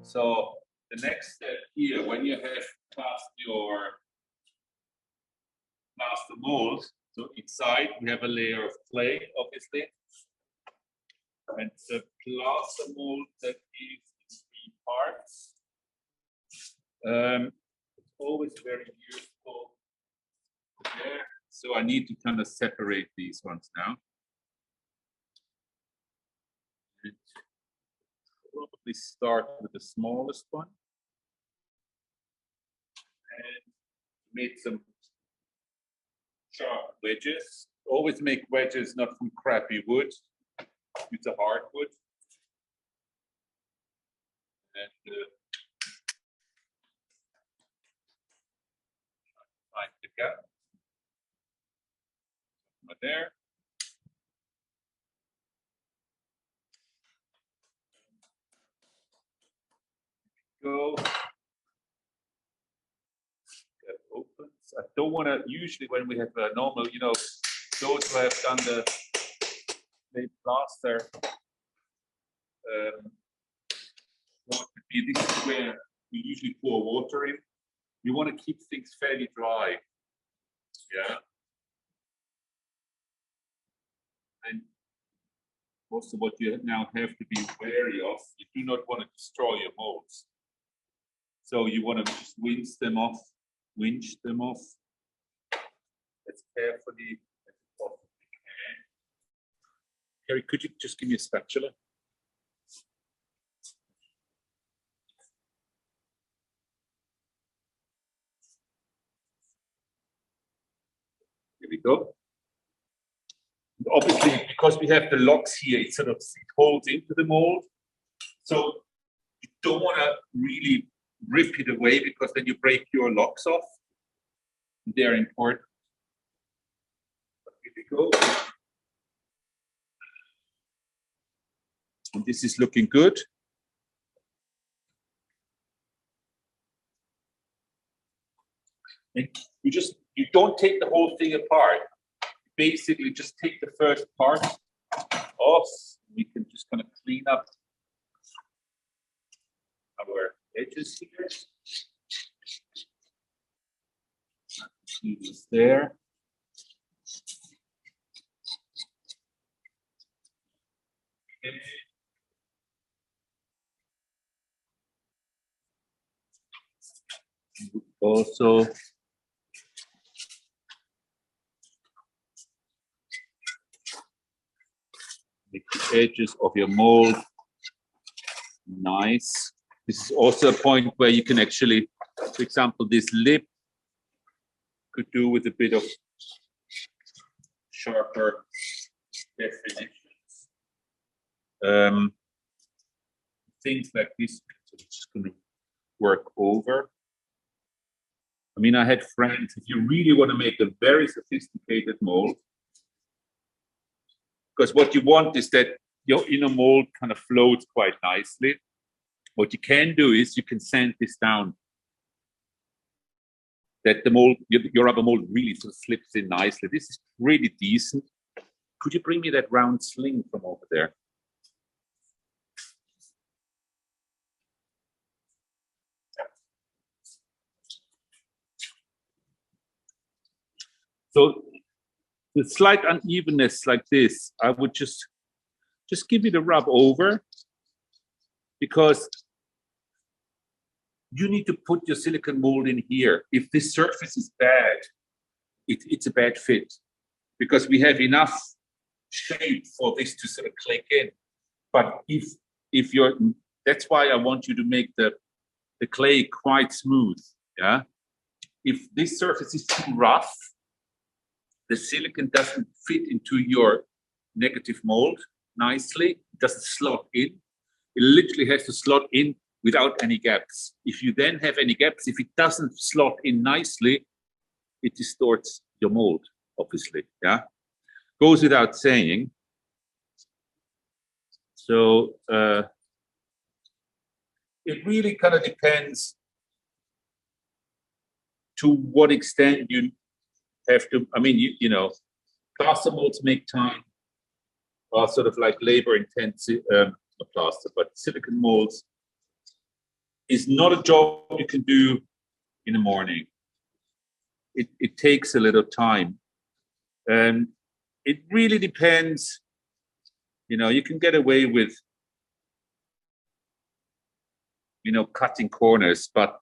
So the next step here, when you have cast your plaster mold, so inside we have a layer of clay, obviously, and the plaster mold that is in 3 parts. It's always very useful there. So I need to kind of separate these ones now. And probably start with the smallest one. And make some sharp wedges. Always make wedges not from crappy wood. Use a hardwood. And find the gap. Right there. Go. That opens. I don't want to. Usually, when we have a normal, you know, those who have done the plaster. This is where we usually pour water in. You want to keep things fairly dry. Yeah. And most of what you now have to be wary of, you do not want to destroy your molds. So you want to just winch them off as carefully as you possibly can. Harry, could you just give me a spatula? Here we go. Obviously, because we have the locks here, it holds into the mold. So you don't want to really rip it away because then you break your locks off. They're important. But here we go. And this is looking good. And you don't take the whole thing apart. Basically, just take the first part off. We can just kind of clean up our edges here. See this there. Okay. Also, make the edges of your mold nice. This is also a point where you can actually, for example, this lip could do with a bit of sharper definitions. Things like this, so it's just going to work over. I mean, I had friends, if you really want to make a very sophisticated mold, because what you want is that your inner mold kind of floats quite nicely. What you can do is you can sand this down, that the mold, your rubber mold really sort of slips in nicely. This is really decent. Could you bring me that round sling from over there? So the slight unevenness like this, I would just give it a rub over, because you need to put your silicone mold in here. If this surface is bad, it's a bad fit, because we have enough shape for this to sort of click in. But if you're, that's why I want you to make the clay quite smooth. Yeah. If this surface is too rough, the silicone doesn't fit into your negative mold nicely. It doesn't slot in. It literally has to slot in without any gaps. If you then have any gaps, if it doesn't slot in nicely, it distorts your mold, obviously. Yeah, goes without saying. So it really kind of depends to what extent you have to. I mean, you know, plaster molds make time, are sort of like labor intensive plaster, but silicone molds, is not a job you can do in the morning. It takes a little time. It really depends. You know, you can get away with, you know, cutting corners, but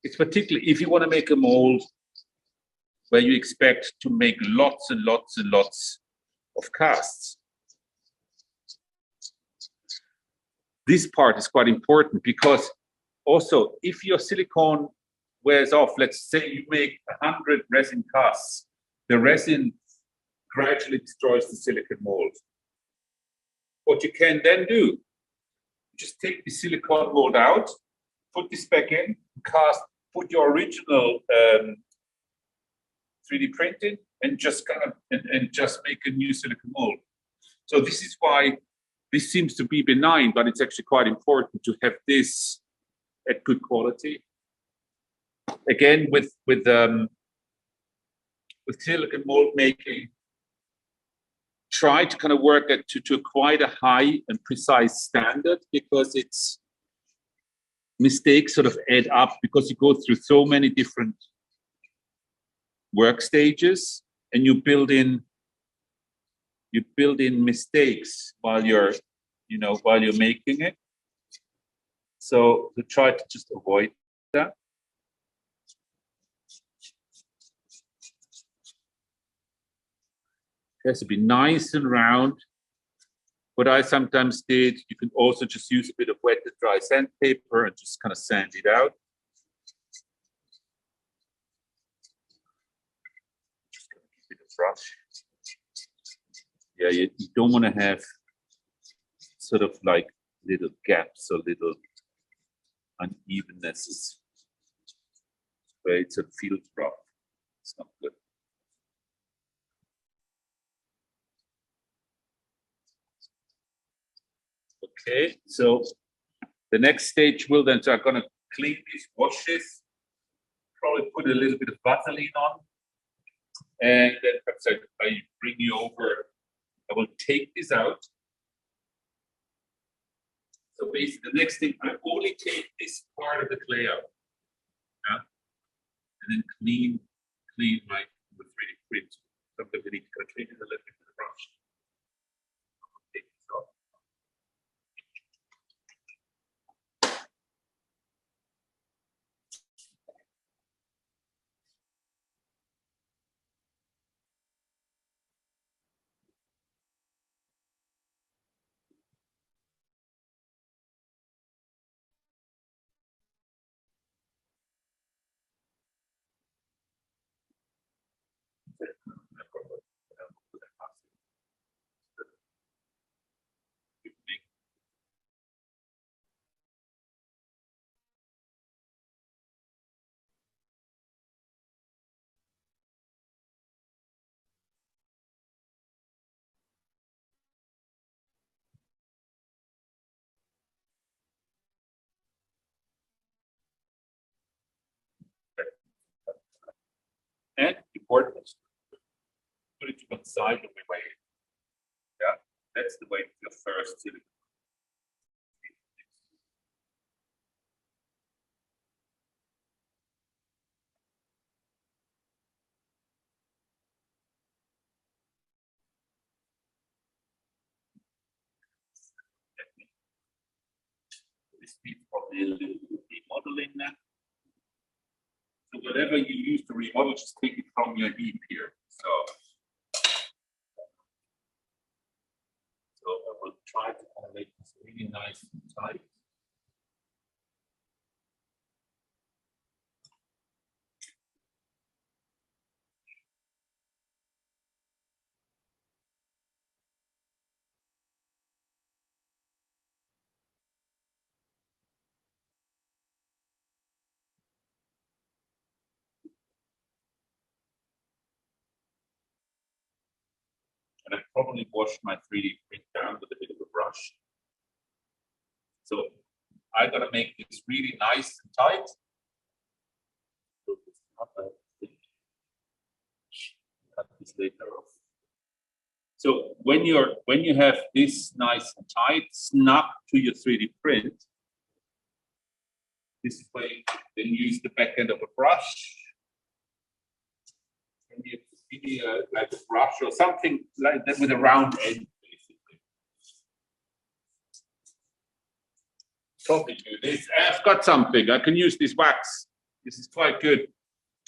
it's particularly if you want to make a mold where you expect to make lots and lots and lots of casts. This part is quite important because also if your silicone wears off, let's say you make 100 resin casts, the resin gradually destroys the silicone mold. What you can then do, just take the silicone mold out, put this back in, cast, put your original 3D print in, and just kind of and just make a new silicone mold. So this is why this seems to be benign, but it's actually quite important to have this at good quality. Again, with silicone mold making, try to kind of work at to quite a high and precise standard, because it's mistakes sort of add up because you go through so many different work stages and you build in mistakes while you're making it. So to try to just avoid that. It has to be nice and round. What I sometimes did, you can also just use a bit of wet and dry sandpaper and just kind of sand it out. Just gonna keep it a brush. Yeah, you don't want to have sort of like little gaps or little unevennesses where it sort of feels rough. It's not good. Okay, so the next stage will then, so I'm going to clean these, wash this, probably put a little bit of Vaseline on, and then perhaps I bring you over. I will take this out. So basically, the next thing, I only take this part of the clay out, yeah? And then clean my 3D print. Sometimes I need to clean it a little bit with the brush. Take this off. And important, put it to one side of the way. Yeah, that's the way your first silicone. This needs probably a little remodeling now. So whatever you use to remodel, just take it from your heap here. So I will try to kind of make this really nice and tight. And I probably wash my 3D print down with a bit of a brush. So I gotta make this really nice and tight. Cut this later off. So when you have this nice and tight, snap to your 3D print. This is where you then use the back end of a brush. And you need like a brush or something like that with a round end, basically. Probably do this. I've got something. I can use this wax. This is quite good.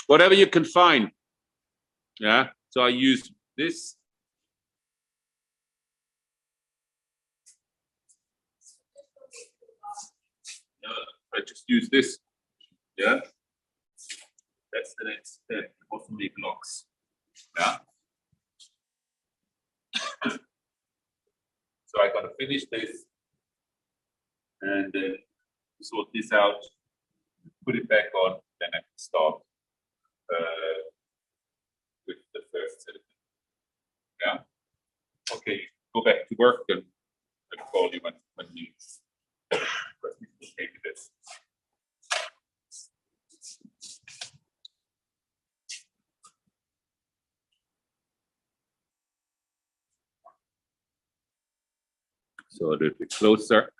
Whatever you can find. Yeah. So I use this. I just use this. Yeah. That's the next step. Also make locks. Yeah. So I gotta finish this and then sort this out, put it back on, then I can start with the first silicone. Yeah. Okay, go back to work and I'll call you when you take this. So a little bit closer.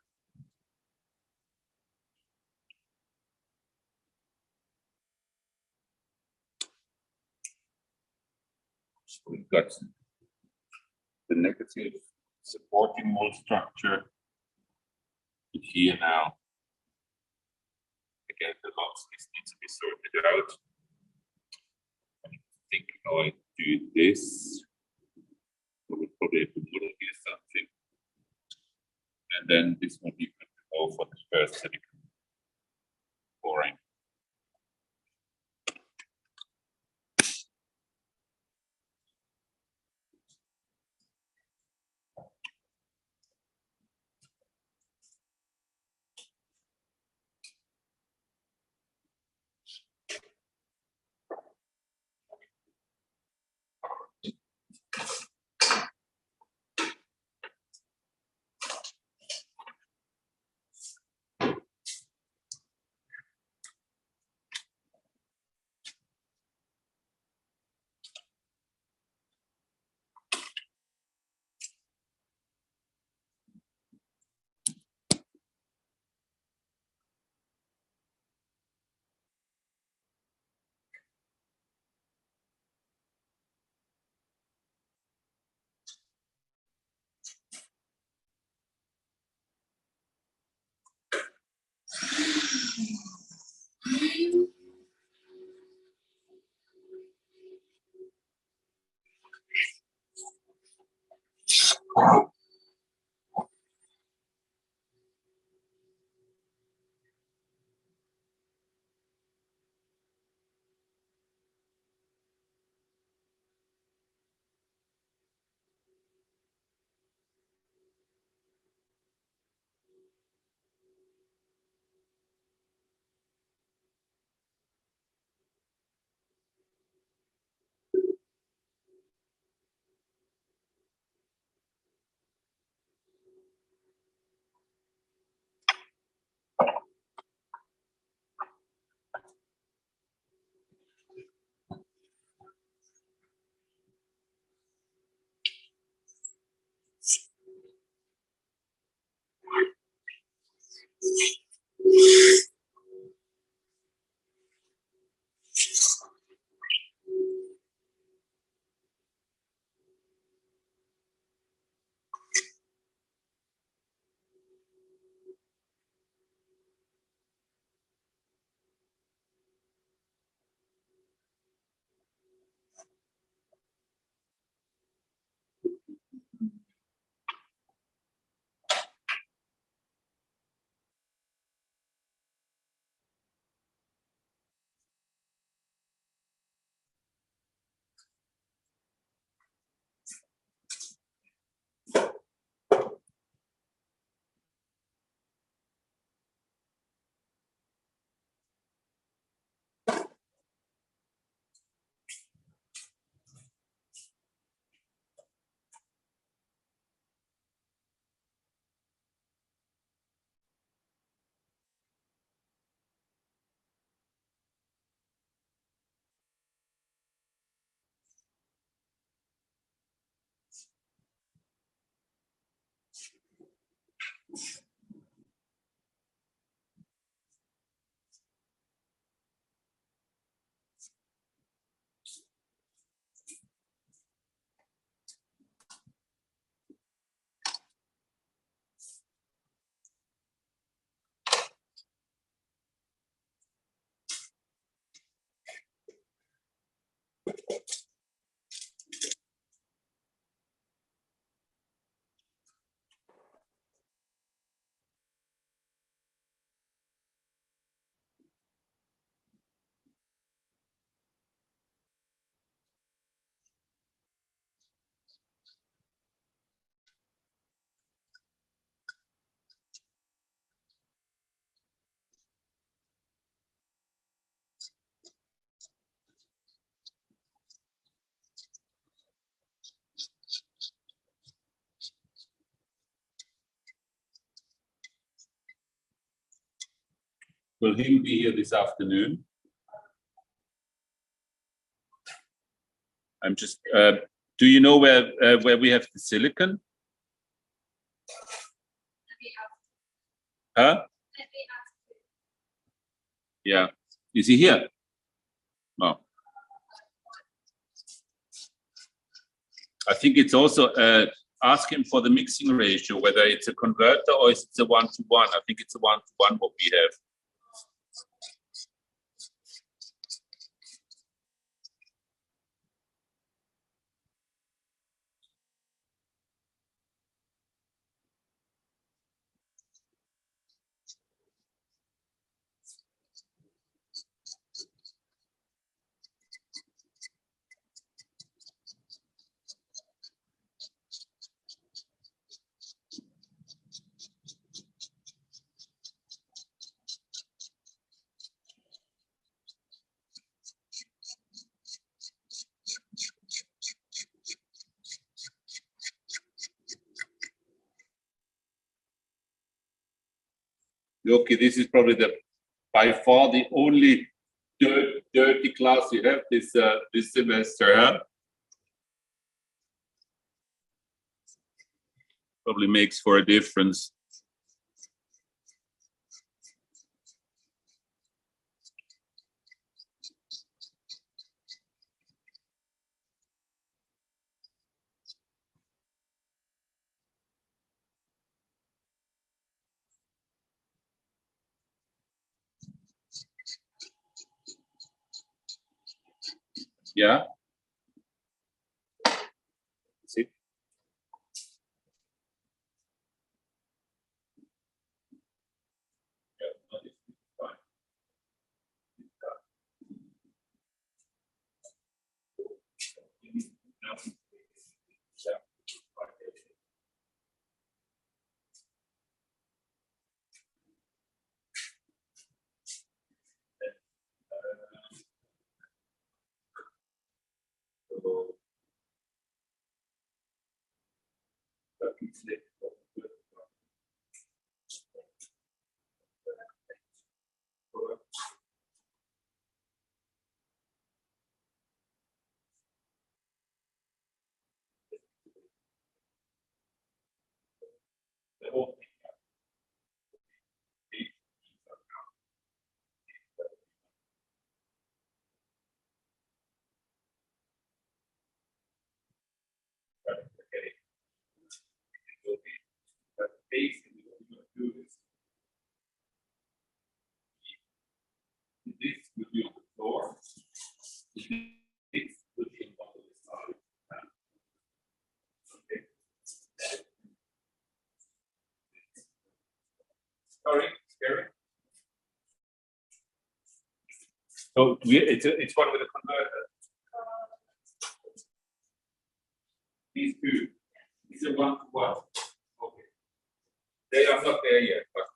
So we've got the negative supporting mold structure here now. Again, the locks needs to be sorted out. I think how I do this. I would probably have to model here something. And then this one you can go for the first silicone pouring. Will he be here this afternoon? I'm just. Do you know where we have the silicon? Huh? Yeah. Is he here? No. I think it's also ask him for the mixing ratio, whether it's a converter or it's a 1-to-1. I think it's a 1-to-1 what we have. Okay, this is probably by far the only dirty class you have this semester, huh? Probably makes for a difference. Yeah. See? Basically, what we're going to do is this will be on the floor. This will be on the side. Okay. Sorry, Gary. So it's one with a converter. These two. These are 1-to-1. Okay. They are not there yet, but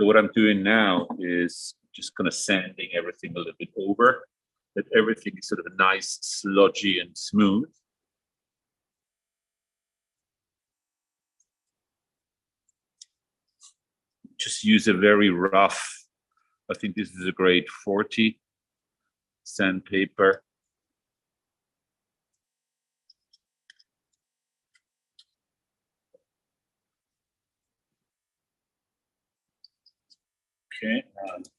So what I'm doing now is just kind of sanding everything a little bit over, that everything is sort of nice, sludgy and smooth. Just use a very rough, I think this is a grade 40 sandpaper. Okay,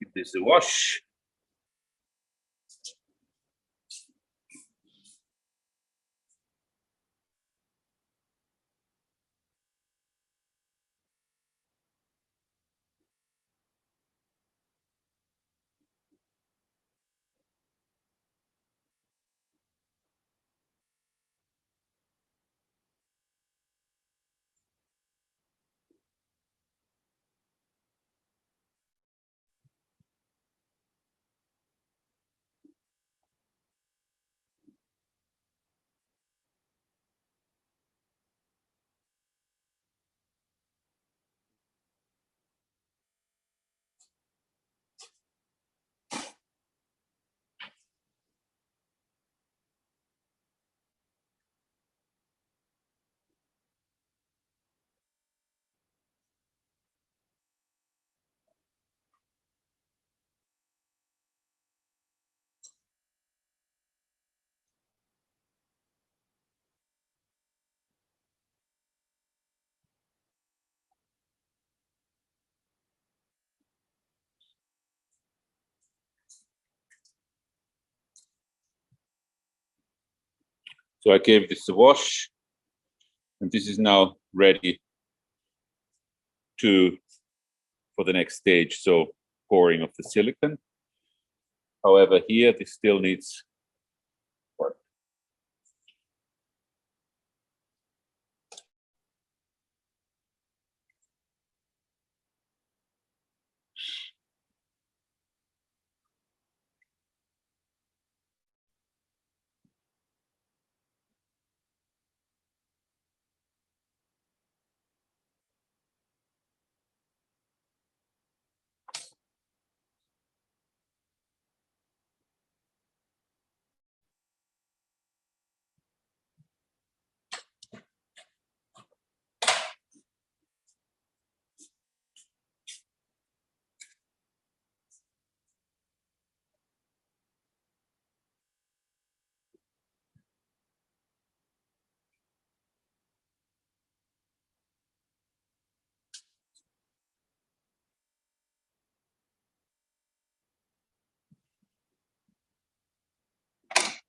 give this a wash. So I gave this a wash, and this is now ready for the next stage, so pouring of the silicone. However, here this still needs work.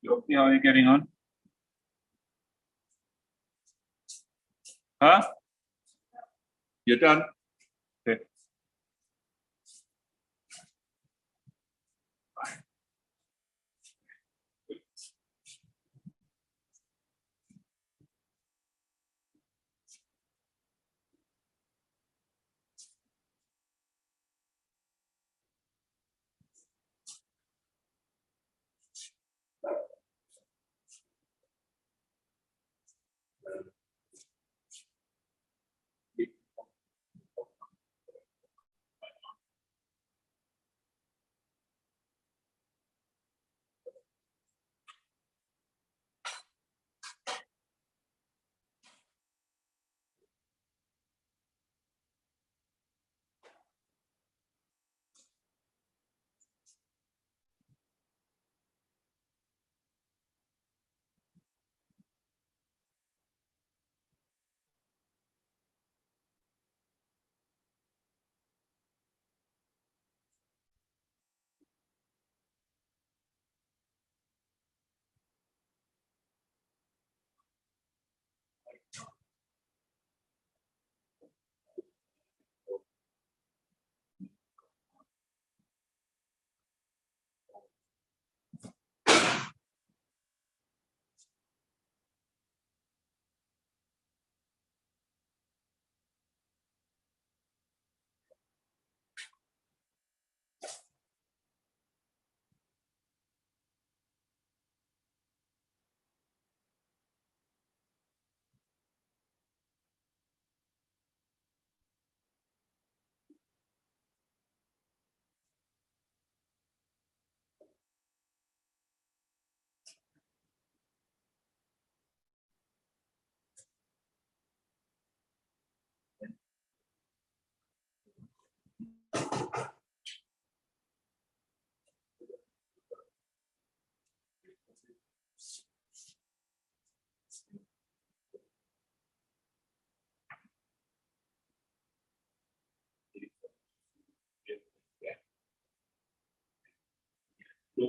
Yoki, how are you getting on? Huh? You're done? Okay.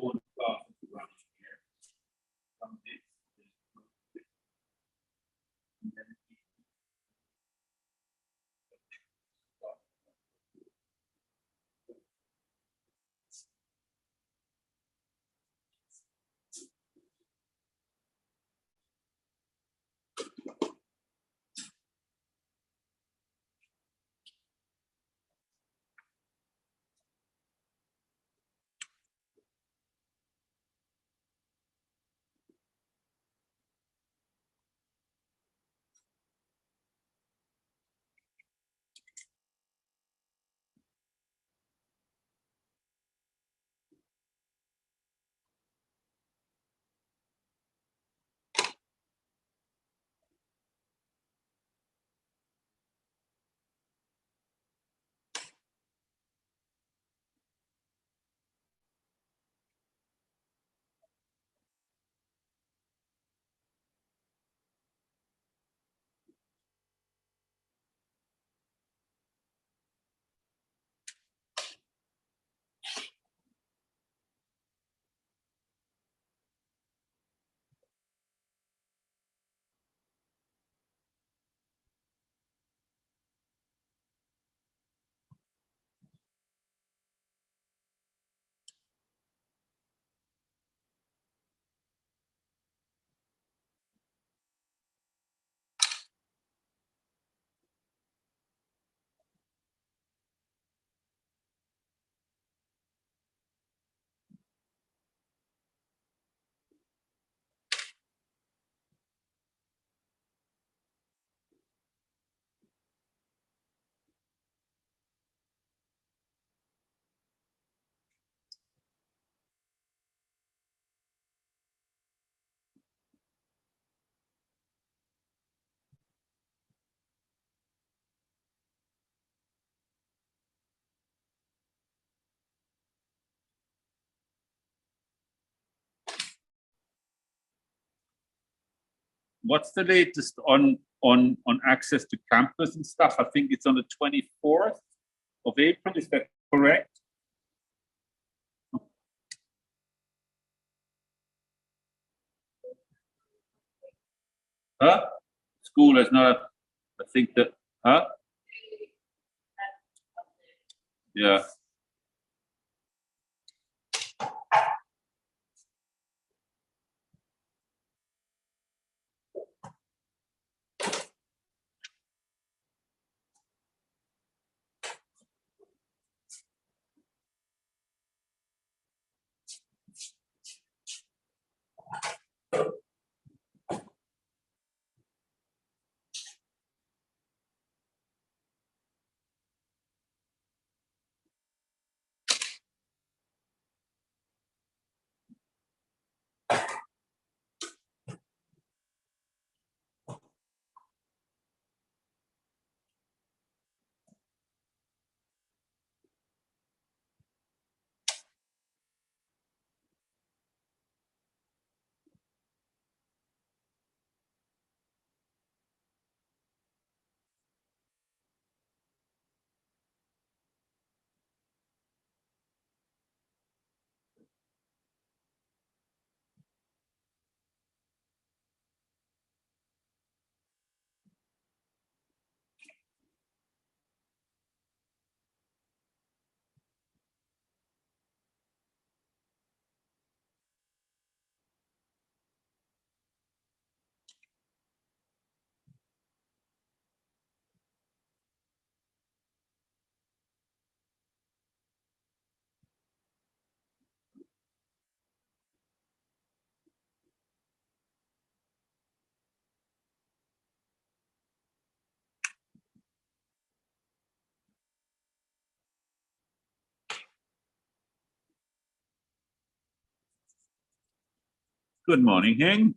don't pass it around here. From this, and then what's the latest on access to campus and stuff? I think it's on the 24th of April. Is that correct? Huh? School has not. I think that. Huh? Yeah. Good morning, Heng.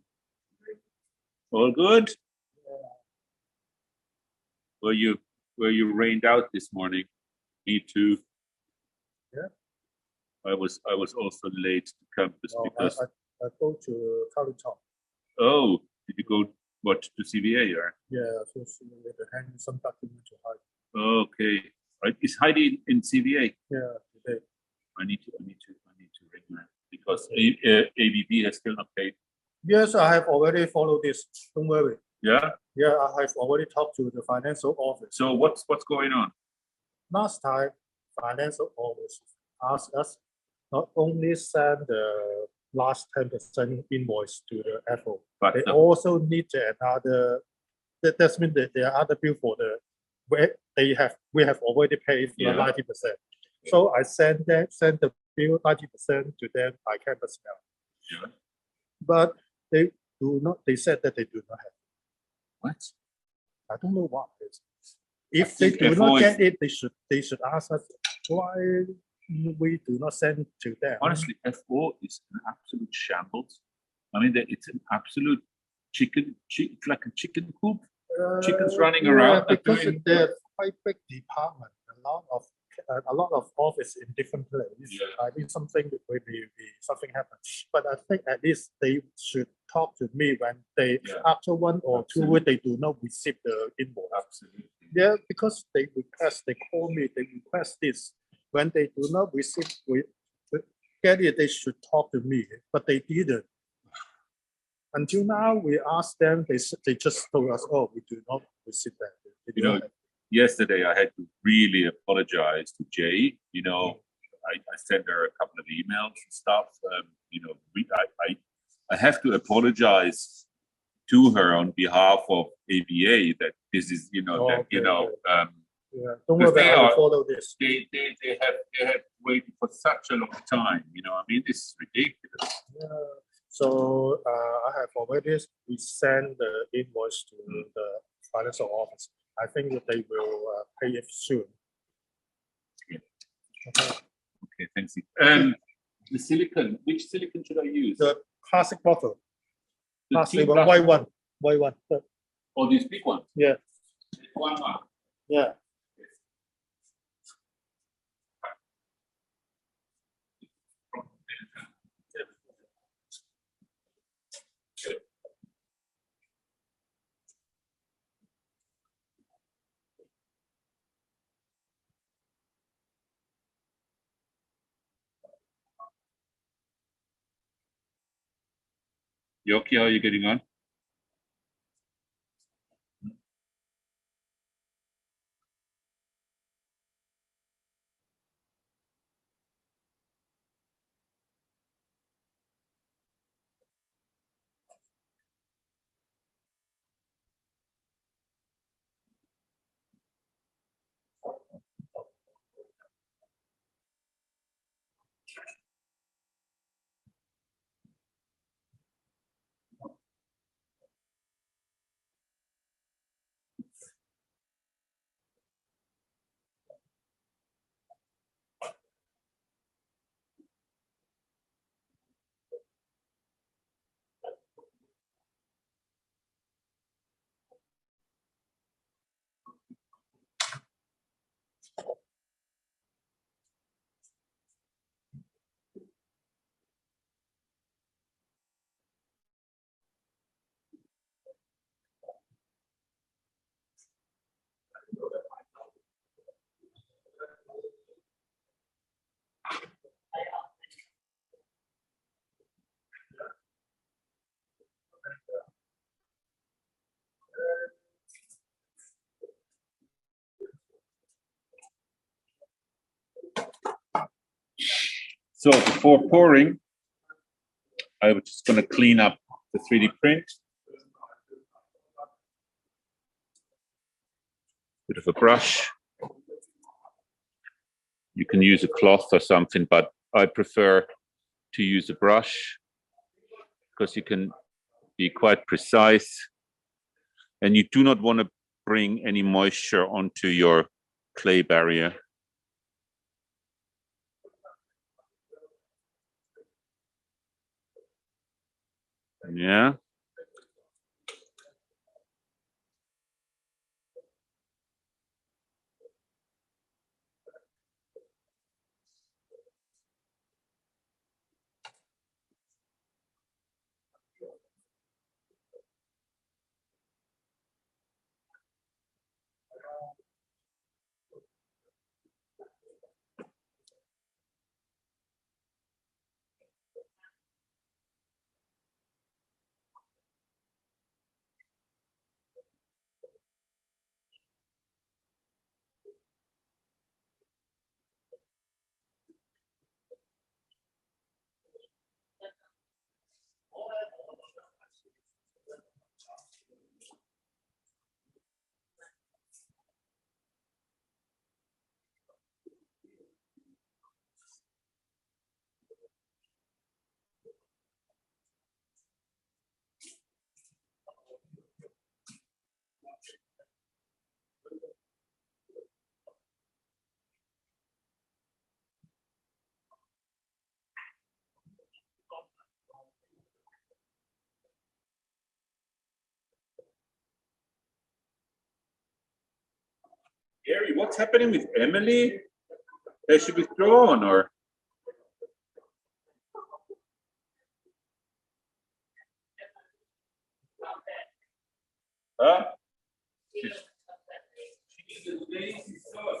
All good? Were you rained out this morning? Me too. Yeah. I was also late to campus because I go to college town. oh, did you go what to CVA or? Yeah, so with the hand some document to hide. Okay, right. Is Heidi in CVA? Yeah, today. I need to ring her because because ABB has still not paid. Yes, I have already followed this. Don't worry. Yeah. Yeah, I have already talked to the financial office. So what's going on? Last time, financial office asked us not only send the last 10% invoice to the Apple, But they also need another. That means that there are other bill for the where we have already paid the 90%. So I send the bill 90% to them by campus mail. Yeah. But they do not. They said that they do not have. What? I don't know what it is. If they do not get it, they should ask us why we do not send to them. Honestly, FO is an absolute shambles. I mean, it's an absolute it's like a chicken coop. Chickens running around. Because they're quite big department, a lot of office in different places. Yeah. I think something happens. But I think at least they should talk to me when they after 1 or 2 weeks they do not receive the invoice. Absolutely. Yeah, because they call me, they request this. When they do not receive get it, they should talk to me, but they didn't. Until now, we asked them, they just told us, oh, we do not receive that. Yesterday I had to really apologize to Jay. I sent her a couple of emails and stuff. I have to apologize to her on behalf of ABA that this is, don't worry, I will follow this. They have waited for such a long time. I mean, this is ridiculous. Yeah. So I have already sent the invoice to the financial office. I think that they will pay it soon. Yeah. Okay, thanks. The silicone. Which silicone should I use? The classic bottle. Classic white one. White one. Oh, these big ones. Yeah. One. Yeah. Yoki, how are you getting on? So before pouring, I was just going to clean up the 3D print. Bit of a brush. You can use a cloth or something, but I prefer to use a brush because you can be quite precise and you do not want to bring any moisture onto your clay barrier. Yeah. Gary, what's happening with Emily? Has she withdrawn or? Huh? She's a lazy son.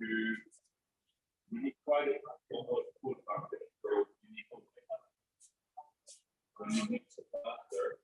You need quite a almost full bucket, so you need to when you mix the butter.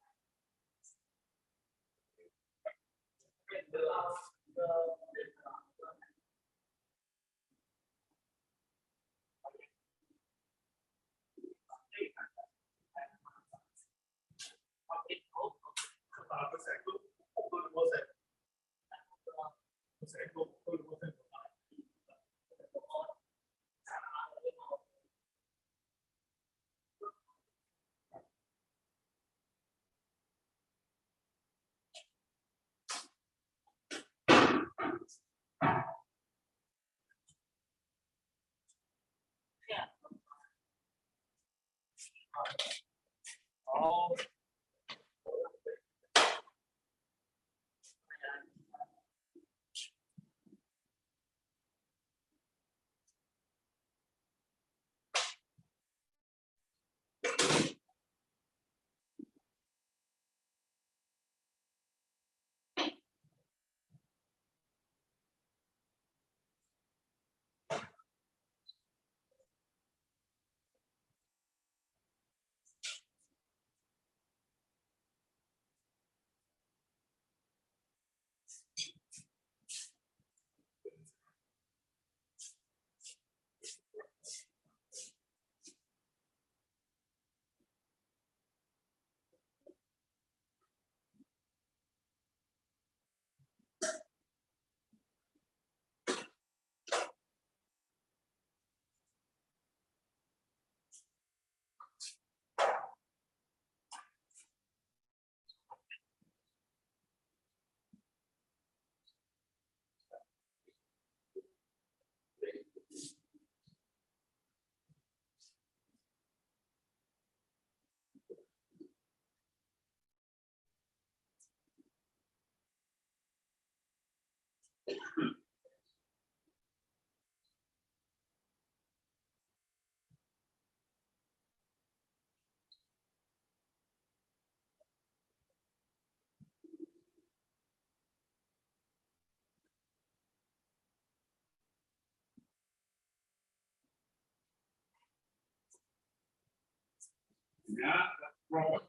Yeah, that's wrong.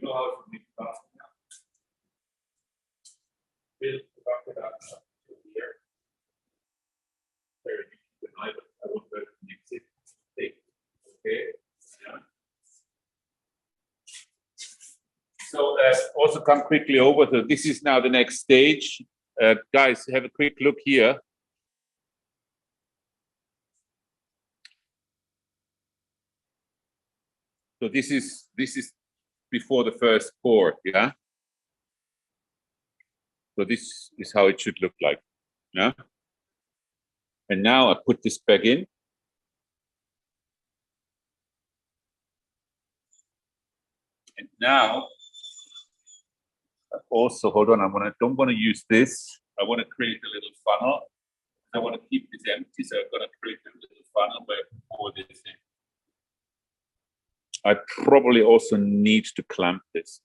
know how to make plastic now. We'll wrap it up here. There, you can I won't go to the next thing. Okay. Yeah. So also come quickly over to this is now the next stage. Guys, have a quick look here. So this is before the first pour, yeah. So this is how it should look like, yeah. And now I put this back in. And now, also, hold on, don't want to use this. I want to create a little funnel. I want to keep this empty, so I'm going to create a little funnel where I pour this in. I probably also need to clamp this.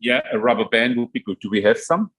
Yeah, a rubber band would be good. Do we have some?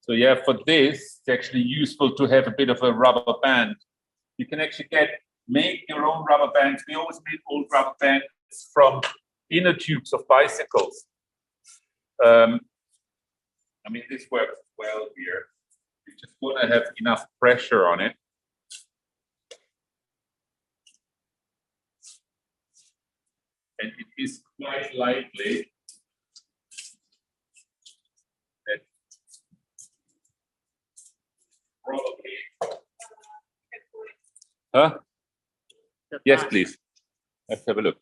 So yeah, for this, it's actually useful to have a bit of a rubber band. You can actually make your own rubber bands. We always made old rubber bands from inner tubes of bicycles. I mean, this works well here. You just want to have enough pressure on it. And it is quite likely that probably. Huh? Yes, please. Let's have a look.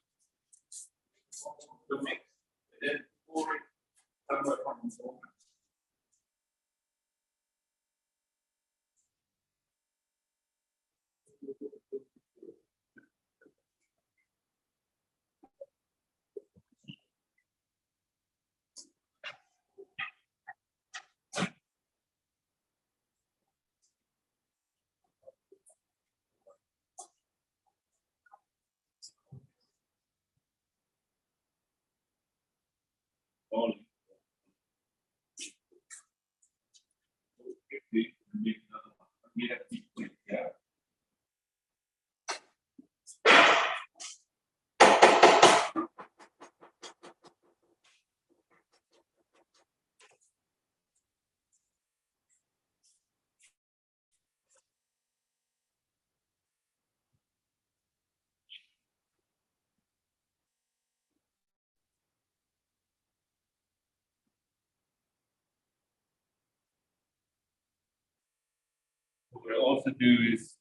also do is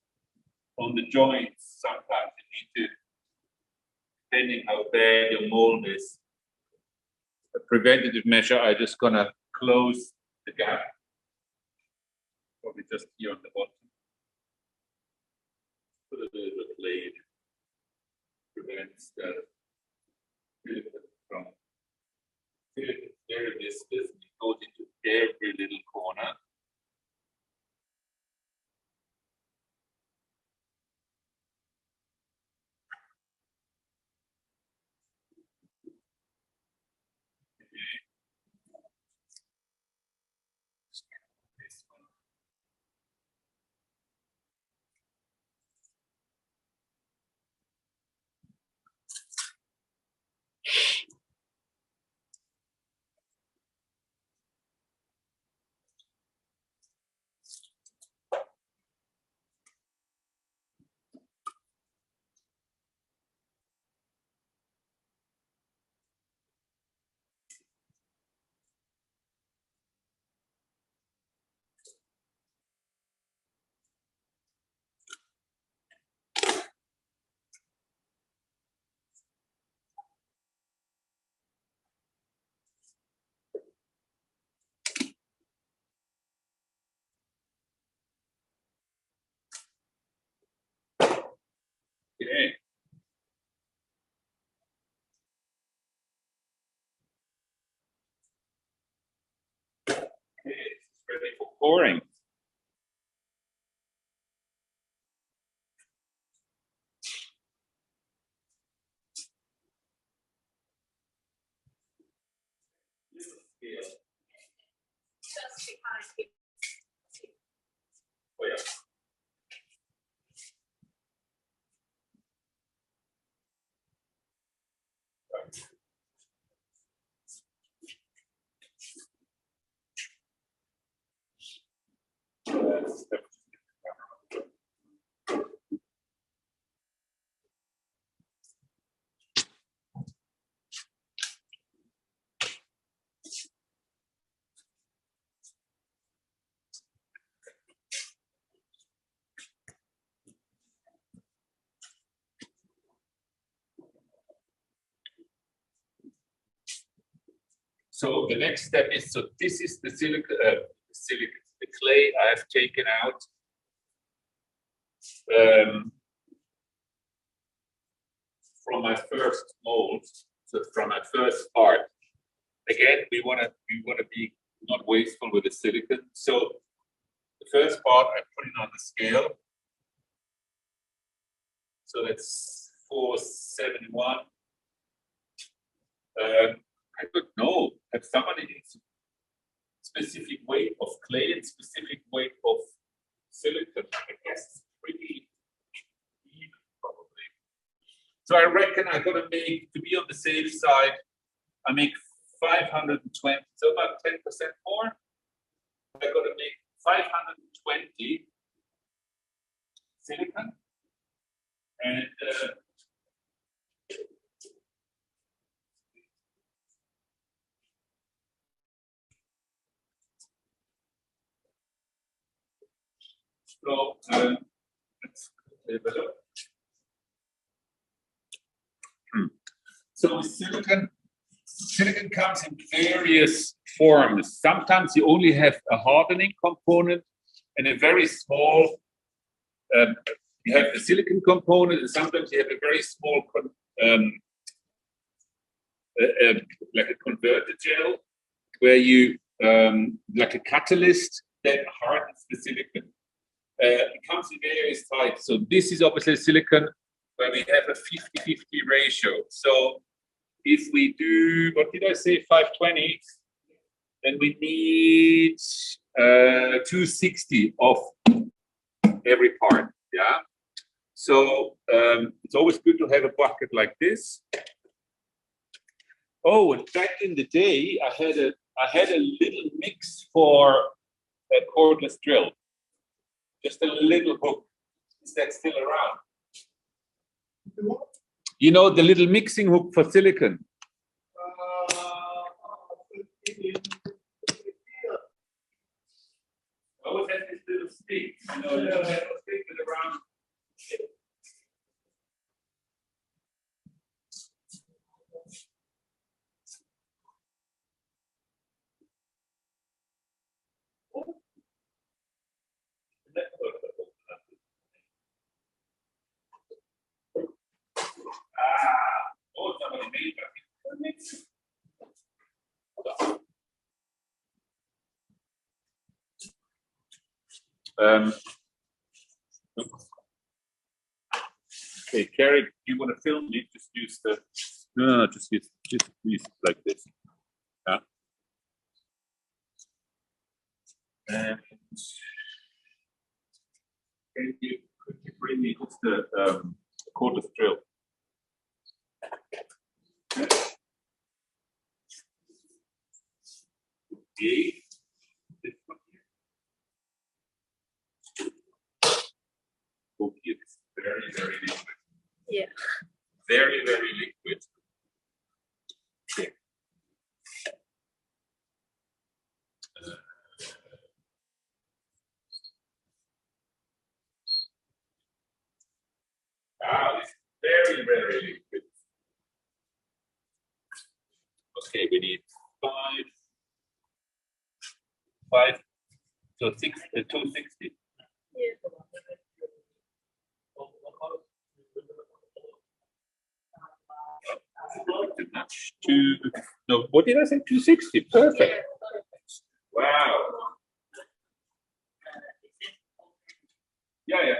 on the joints, sometimes you need to, depending how bad your mold is, a preventative measure, I'm just gonna close the gap. Probably just here on the bottom. Put a little bit of clay, prevents the from very viscous, it goes into every little corner. Okay. Okay, it's ready for pouring. Oh, yeah. So the next step is, so this is the the clay I have taken out. From my first mold, so from my first part. Again, we want to be not wasteful with the silicone. So the first part I put it on the scale. So that's 471. I don't know. Have somebody needs specific weight of clay and specific weight of silicone? I guess it's pretty even, probably. So I reckon I'm gonna make, to be on the safe side, I make 520, so about 10% more. I'm gonna make 520 silicone and so let's have a look. So silicon comes in various forms. Sometimes you only have a hardening component and a very small, you have the silicon component, and sometimes you have a very small, like a converter gel, where you, like a catalyst that hardens the silicon. It comes in various types. So this is obviously silicon where we have a 50-50 ratio. So if we do, what did I say, 520, then we need 260 of every part, yeah? So it's always good to have a bucket like this. Oh, and back in the day, I had a little mix for a cordless drill. Just a little hook. Is that still around? You know, the little mixing hook for silicon. Oh, that's this little stick. No, little stick with a round. Oh, somebody made that. Okay, Carrie, you want to film me? Just use the. No, just use it like this. Yeah. And could you bring me just the cordless drill? Okay. This one here. Okay, it's very, very liquid. Yeah. Very, very liquid. Okay. It's very, very liquid. Okay, we need five, so 260. Yeah. No, what did I say? 260. Perfect. Wow. Yeah.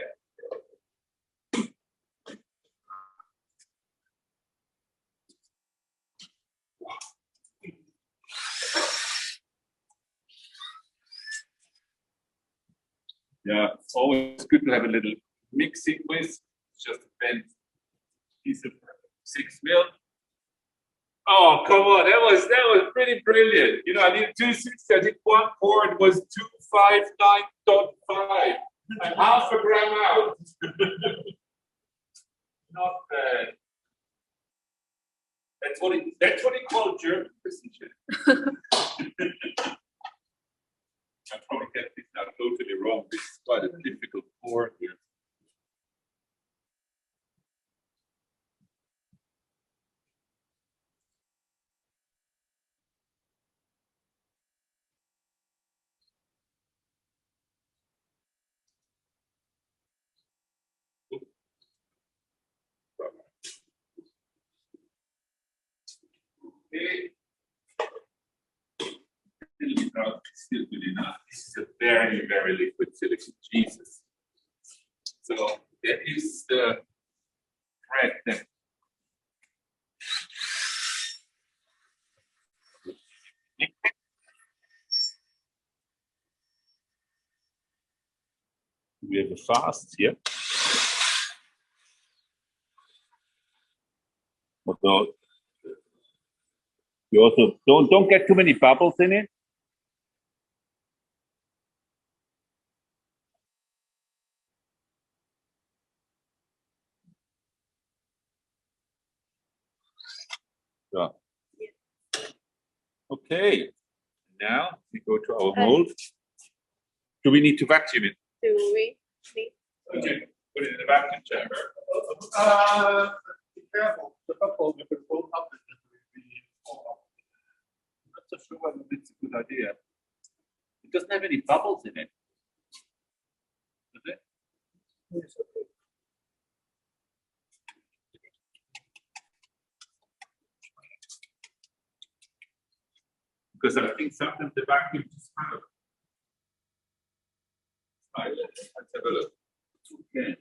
Yeah, it's always good to have a little mixing whisk. It's just a bent piece of 6 mil. Oh, come on, that was pretty brilliant. You know, I needed 260. I did one pour, it was 259.5. I'm half a gram out. Not bad. That's what he called German precision. I probably get this now totally wrong. This is quite a difficult pour here. Okay. Still good enough. This is a very, very liquid silicone. Jesus. So that is the thread that we have a fast here. Although you also don't get too many bubbles in it. So, okay, now we go to our mold. Do we need to vacuum it? Do we need? Okay, put it in the vacuum chamber. Be careful, the bubble will blow up and it will be fall off. I'm not so sure whether it's a good idea. It doesn't have any bubbles in it. Does it? Yes, okay. Because I think sometimes the vacuum just kind of. Right, let's have a look. Okay.